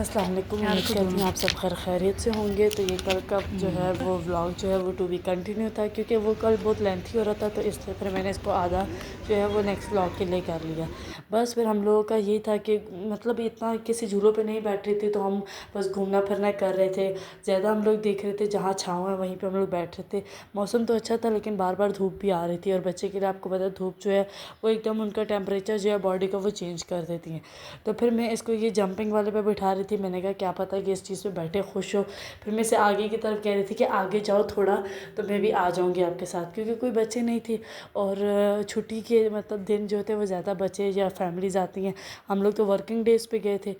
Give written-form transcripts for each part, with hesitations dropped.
अस्सलाम वालेकुम। उम्मीद करती हूँ आप सब खैरियत से होंगे। तो ये कल का जो है वो व्लॉग जो है वो टू बी कंटिन्यू था, क्योंकि वो कल बहुत लेंथी हो रहा था, तो इसलिए फिर मैंने इसको आधा जो है वो नेक्स्ट व्लॉग के लिए कर लिया। बस फिर हम लोगों का ये था कि मतलब इतना किसी झूलों पे नहीं बैठ रही थी, तो हम बस घूमना फिरना कर रहे थे। ज़्यादा हम लोग देख रहे थे जहाँ छाँव है वहीं पर हम लोग बैठ रहे थे। मौसम तो अच्छा था, लेकिन बार बार धूप भी आ रही थी, और बच्चे के लिए आपको पता है धूप जो है वो एकदम उनका टेम्परेचर जो है बॉडी का वो चेंज कर देती हैं। तो फिर मैं इसको ये जंपिंग वाले पे बैठा रही थी। मैंने कहा क्या पता कि इस चीज़ पे बैठे खुश हो। फिर मैं इसे आगे की तरफ कह रही थी कि आगे जाओ थोड़ा, तो मैं भी आ जाऊंगी आपके साथ, क्योंकि कोई बच्चे नहीं थे। और छुट्टी के मतलब दिन जो थे वो ज़्यादा बच्चे या फैमिलीज आती हैं। हम लोग तो वर्किंग डेज़ पे गए थे,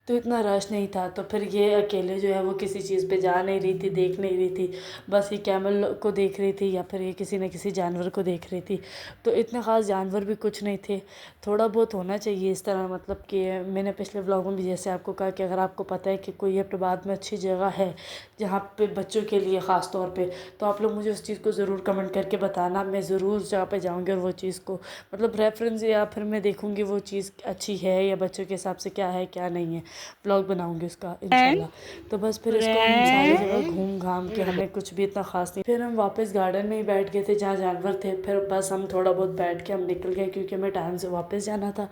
तो इतना रश नहीं था। तो फिर ये अकेले जो है वो किसी चीज़ पे जा नहीं रही थी, देख नहीं रही थी। बस ये कैमल को देख रही थी, या फिर ये किसी न किसी जानवर को देख रही थी। तो इतने ख़ास जानवर भी कुछ नहीं थे। थोड़ा बहुत होना चाहिए इस तरह, मतलब कि मैंने पिछले व्लॉग में भी जैसे आपको कहा कि अगर आपको पता है कि कोई हैदराबाद में अच्छी जगह है जहाँ पे बच्चों के लिए ख़ास तौर पे, तो आप लोग मुझे उस चीज़ को ज़रूर कमेंट करके बताना। मैं ज़रूर उस जगह पे जाऊँगी और वो चीज़ को मतलब रेफरेंस, या फिर मैं देखूँगी वो चीज़ अच्छी है या बच्चों के हिसाब से क्या है क्या नहीं है। व्लॉग बनाऊँगी उसका इंशाल्लाह। तो बस फिर इसको हम सारी जगह घूम घाम के, हमें कुछ भी इतना ख़ास नहीं। फिर हम वापस गार्डन में ही बैठ गए थे जहाँ जानवर थे। फिर बस हम थोड़ा बहुत बैठ के हम निकल गए, क्योंकि हमें टाइम से वापस जाना था।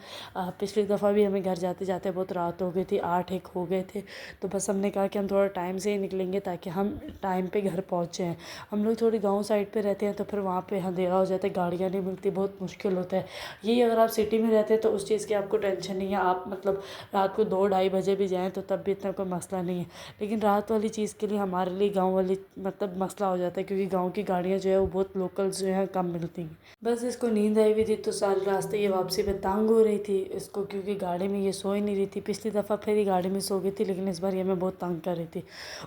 पिछली दफ़ा भी हमें घर जाते जाते बहुत रात हो गई थी, 8-1 हो गए थे। तो बस हमने कहा कि हम थोड़ा टाइम से ही निकलेंगे ताकि हम टाइम पे घर पहुँचे हैं। हम लोग थोड़ी गाँव साइड पे रहते हैं, तो फिर वहाँ पे अंधेरा हो जाता है, गाड़ियाँ नहीं मिलती, बहुत मुश्किल होता है। यही अगर आप सिटी में रहते हैं तो उस चीज़ की आपको टेंशन नहीं है। आप मतलब रात को 2-2:30 बजे भी जाएँ तो तब भी इतना कोई मसला नहीं है। लेकिन रात वाली चीज़ के लिए हमारे लिए गाँव वाली मतलब मसला हो जाता है, क्योंकि गाँव की गाड़ियाँ जो है वो बहुत लोकल्स जो हैं कम मिलती हैं। बस इसको नींद आई हुई थी, तो सारे रास्ते ये वापसी पे तंग हो रही थी इसको, क्योंकि गाड़ी में ये सो ही नहीं रही थी। पिछली दफ़ा फिर ये गाड़ी में सो गई थी, लेकिन इस बार ये हमें बहुत तंग कर रही थी।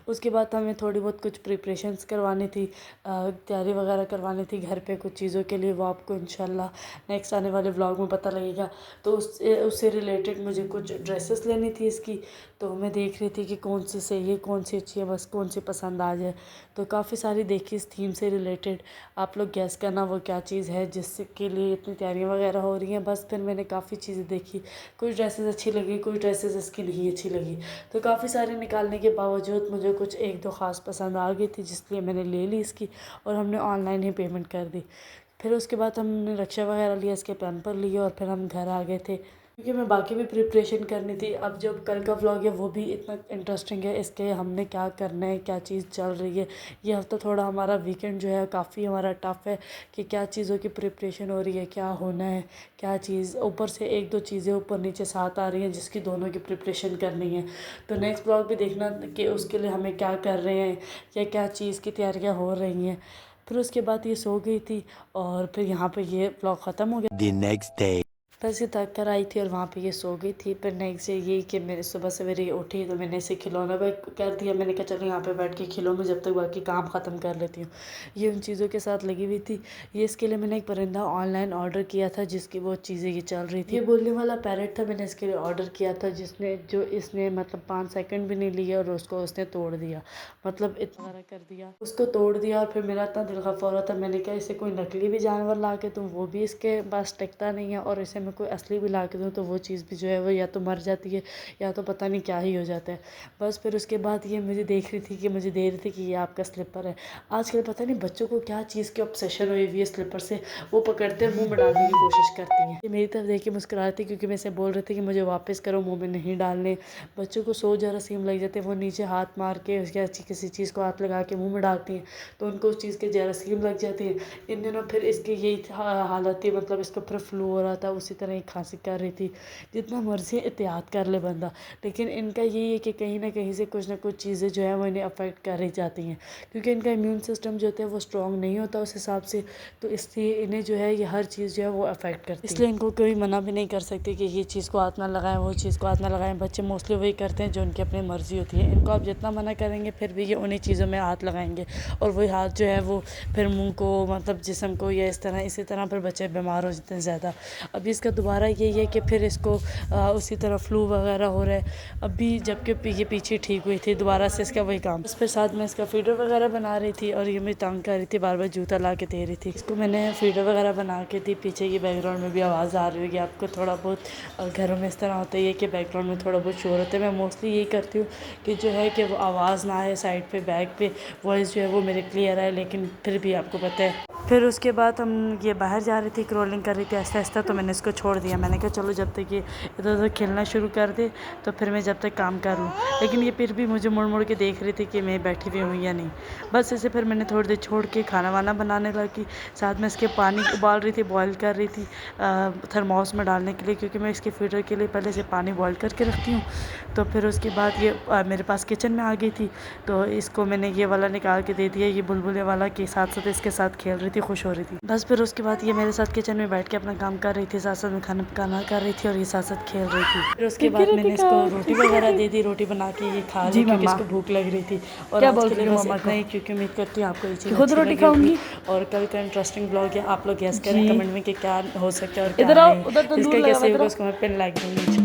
उसके बाद हमें थोड़ी बहुत कुछ प्रिपरेशंस करवानी थी, तैयारी वगैरह करवानी थी घर पे कुछ चीज़ों के लिए। वो आपको इंशाल्लाह नेक्स्ट आने वाले व्लॉग में पता लगेगा। तो उससे रिलेटेड मुझे कुछ ड्रेसेस लेनी थी इसकी। तो मैं देख रही थी कि कौन सी सही है, कौन सी अच्छी है, बस कौन सी पसंद आ जाए। तो काफ़ी सारी देखी इस थीम से रिलेटेड। आप लोग गैस करना वो क्या चीज़ है जिसके लिए इतनी तैयारियां वगैरह हो रही हैं। बस फिर मैंने काफ़ी चीज़ें देखी, कुछ ड्रेसेस अच्छी लगी, कुछ ड्रेसेस इसकी नहीं अच्छी लगी। तो काफ़ी सारे निकालने के बावजूद मुझे कुछ एक दो ख़ास पसंद आ गई थी, जिसलिए मैंने ले ली इसकी, और हमने ऑनलाइन ही पेमेंट कर दी। फिर उसके बाद हमने रक्षा वगैरह लिया, इसके पैम्पर लिए, और फिर हम घर आ गए थे, क्योंकि मैं बाकी भी प्रिपरेशन करनी थी। अब जब कल का व्लॉग है वो भी इतना इंटरेस्टिंग है, इसके हमने क्या करना है, क्या चीज़ चल रही है। ये हफ्ता थोड़ा हमारा वीकेंड जो है काफ़ी हमारा टफ़ है, कि क्या चीज़ों की प्रिपरेशन हो रही है, क्या होना है, क्या चीज़, ऊपर से एक दो चीज़ें ऊपर नीचे साथ आ रही हैं जिसकी दोनों की प्रिपरेशन करनी है। तो नेक्स्ट व्लॉग भी देखना कि उसके लिए हमें क्या कर रहे हैं, या क्या चीज़ की तैयारियाँ हो रही हैं। फिर उसके बाद ये सो गई थी, और फिर यहाँ पे ये व्लॉग ख़त्म हो गया। The next day. बस ये थक कर आई थी और वहाँ पे ये सो गई थी। फिर नेक्स्ट डे यही कि मेरे सुबह सवेरे उठी, तो मैंने इसे खिलौना भी कर दिया। मैंने कहा चलो यहाँ पे बैठ के खिलो, मैं जब तक बाकी काम ख़त्म कर लेती हूँ। ये उन चीज़ों के साथ लगी हुई थी। ये इसके लिए मैंने एक परिंदा ऑनलाइन ऑर्डर किया था, जिसकी वो चीज़ें ये चल रही थी। ये बोलने वाला पैरट था, मैंने इसके लिए ऑर्डर किया था, इसने मतलब 5 सेकंड भी नहीं लिए और उसको उसने तोड़ दिया। मतलब इतना कर दिया, उसको तोड़ दिया। और फिर मेरा इतना दिल खफा हो रहा था, मैंने कहा इसे कोई नकली भी जानवर ला के दूँ, वो भी इसके पास टिकता नहीं है, और इसे मैं कोई असली भी ला के दूँ तो वो चीज़ भी जो है वो या तो मर जाती है, या तो पता नहीं क्या ही हो जाता है। बस फिर उसके बाद ये मुझे देख रही थी, कि मुझे दे रही थी कि ये आपका स्लीपर है। आजकल पता नहीं बच्चों को क्या चीज़ की ऑब्सेशन हुई हुई है स्लीपर से, वो पकड़ते हैं मुँह में डालने की कोशिश करती हैं। ये मेरी तरफ देख के मुस्कुरा रही थी, क्योंकि मैं इसे बोल रही थी कि मुझे वापस करो, मुँह में नहीं डालने। बच्चों को सो जरासीम लग जाते हैं, वो नीचे हाथ मार के उसके अच्छी किसी चीज़ को हाथ लगा के मुँह में डालती हैं, तो उनको उस चीज़ के जरासीम लग जाती है। इन दिनों फिर इसकी यही हालत थी, मतलब इसको फिर फ्लू हो रहा था, उसी तरह ही खांसी कर रही थी। जितना मर्जी एहतियात कर ले बंदा, लेकिन इनका यही है कि कहीं ना कहीं से कुछ ना कुछ चीज़ें जो है वो इन्हें अफेक्ट कर ही जाती हैं, क्योंकि इनका इम्यून सिस्टम जो होता है वो स्ट्रॉन्ग नहीं होता उस हिसाब से। तो इसलिए इन्हें जो है ये हर चीज़ जो है वो अफेक्ट करती है। इसलिए इनको कोई मना भी नहीं कर सकते कि ये चीज़ को हाथ ना लगाएं, वो चीज़ को हाथ ना लगाएं। बच्चे मोस्टली वही करते हैं जो उनकी अपनी मर्ज़ी होती है। इनको आप जितना मना करेंगे फिर भी ये उन्हीं चीज़ों में हाथ लगाएंगे, और वही हाथ जो है वो फिर मुँह को मतलब जिस्म को, या इसी तरह फिर बच्चे बीमार हो जाते हैं ज़्यादा। अभी इसका इसका दोबारा यही है कि फिर इसको उसी तरह फ्लू वगैरह हो रहा है अभी, जबकि ये पीछे ठीक हुई थी, दोबारा से इसका वही काम। इस पर साथ में इसका फीडर वगैरह बना रही थी और ये मेरी तंग कर रही थी, बार बार जूता ला के दे रही थी। इसको मैंने फीडर वगैरह बना के दी। पीछे की बैकग्राउंड में भी आवाज़ आ रही होगी आपको थोड़ा बहुत, और घरों में इस तरह होता ही है कि बैकग्राउंड में थोड़ा बहुत शोर होता है। मैं मोस्टली यही करती हूँ कि जो है कि वो आवाज़ ना आए साइड पे, बैक पे वॉइस जो है वो मेरे क्लियर आए, लेकिन फिर भी आपको पता है। फिर उसके बाद हम ये बाहर जा रही थी, क्रॉलिंग कर रही थी आहिस्ता आहिस्ता, तो मैंने इसको छोड़ दिया। मैंने कहा चलो जब तक ये इधर उधर खेलना शुरू कर दे तो फिर मैं जब तक काम कर लूँ, लेकिन ये फिर भी मुझे मुड़ मुड़ के देख रही थी कि मैं बैठी हुई हूँ या नहीं। बस इसे फिर मैंने थोड़ी देर छोड़ के खाना वाना बनाने लगी। साथ में इसके पानी उबाल रही थी, बॉयल कर रही थी थर्मोस में डालने के लिए, क्योंकि मैं इसके फीडर के लिए पहले से पानी बॉयल करके रखती हूँ। तो फिर उसके बाद ये मेरे पास किचन में आ गई थी, तो इसको मैंने ये वाला निकाल के दे दिया, ये बुलबुले वाला, के साथ साथ इसके साथ खेल रही थी, खुश हो रही थी। बस फिर उसके बाद ये मेरे साथ किचन में बैठ के अपना काम कर रही थी, साथ साथ में खाना पकाना कर रही थी और ये साथ साथ खेल रही थी। फिर उसके बाद मैंने इसको रोटी वगैरह दे दी, रोटी बना के ये खा ली क्योंकि इसको भूख लग रही थी। और क्या आज बोल के रही लिए हो बस मम्मा इतना को? ही, क्योंकि उम्मीद करती हूँ आपको ये चीज़ खुद अच्छी रोटी लगी होगी। खाऊंगी। और कल का इंटरेस्टिंग ब्लॉग है, आप लोग गेस करें जी। कमेंट में कि क्या हो सकता है और क्या इधर आओ, नहीं। उधर तंदूर जिसका लगा कैसे हुआ है, होगा इधर आओ। उसको मैं पिन लाइक दूँगी।